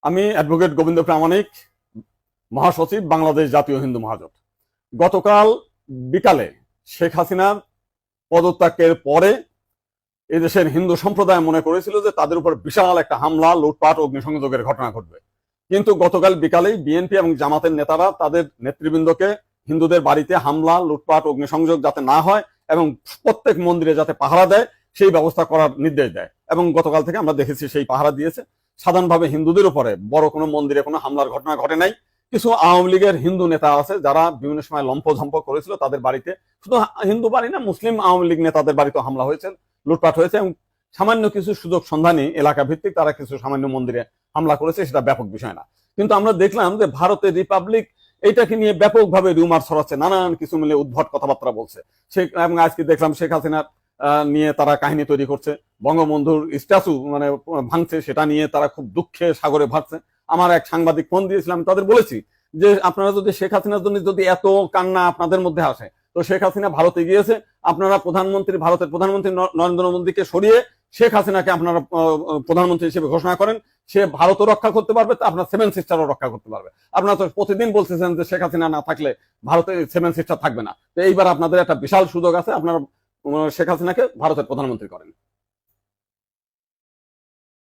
আমি অ্যাডভোকেট গোবিন্দ প্রামাণিক, মহাসচিব, বাংলাদেশ জাতীয় হিন্দু মহাজোট। গতকাল বিকালে শেখ হাসিনার পদত্যাগের পরে এদেশের হিন্দু সম্প্রদায় মনে করেছিল যে তাদের উপর বিশাল একটা হামলা, লুটপাট, অগ্নিসংযোগের ঘটনা ঘটবে। কিন্তু গতকাল বিকালেই বিএনপি এবং জামাতের নেতারা তাদের নেতৃবৃন্দকে হিন্দুদের বাড়িতে হামলা, লুটপাট, অগ্নিসংযোগ যাতে না হয় এবং প্রত্যেক মন্দিরে যাতে পাহারা দেয় সেই ব্যবস্থা করার নির্দেশ দেয়। এবং গতকাল থেকে আমরা দেখেছি সেই পাহারা দিয়েছে। সাধারণভাবে হিন্দুদের উপরে বড় কোনো মন্দিরে কোনো হামলার ঘটনা ঘটে নাই। কিছু আওয়ামী লীগের হিন্দু নেতা আছে যারা বিভিন্ন সময় লম্পঝম্প করেছিল, তাদের বাড়িতে, শুধু হিন্দু বাড়ি না, মুসলিম আওয়ামী লীগ নেতাদের বাড়িতে হামলা হয়েছে, লুটপাট হয়েছে এবং সামান্য কিছু সুযোগ সন্ধানী এলাকা ভিত্তিক তারা কিছু সামান্য মন্দিরে হামলা করেছে, সেটা ব্যাপক বিষয় না। কিন্তু আমরা দেখলাম যে ভারতের রিপাবলিক এইটাকে নিয়ে ব্যাপকভাবে রিউমার ছড়াচ্ছে, নানান কিছু মিলে উদ্ভট কথাবার্তা বলছে। এবং আজকে দেখলাম শেখ হাসিনার নিয়ে তারা কাহিনী তৈরি করছে, বঙ্গবন্ধুর স্ট্যাচু মানে ভাঙছে, সেটা নিয়ে তারা খুব দুঃখে সাগরে ভাসছে। আমার এক সাংবাদিক ফোন দিয়েছিলাম, তাদের বলেছি যে আপনারা যদি শেখ হাসিনার জন্য যদি এত কান্না আপনাদের মধ্যে আসে, তো শেখ হাসিনা ভারতে গিয়েছে, আপনারা ভারতের প্রধানমন্ত্রী নরেন্দ্র মোদীকে সরিয়ে শেখ হাসিনাকে আপনারা প্রধানমন্ত্রী হিসেবে ঘোষণা করেন, সে ভারতও রক্ষা করতে পারবে, আপনার সেভেন সিস্টারও রক্ষা করতে পারবে। আপনারা তো প্রতিদিন বলতেছেন যে শেখ হাসিনা না থাকলে ভারতে সেভেন সিস্টার থাকবে না। তো এইবার আপনাদের একটা বিশাল সুযোগ আছে, আপনারা শেখ হাসিনাকে ভারতের প্রধানমন্ত্রী করেন।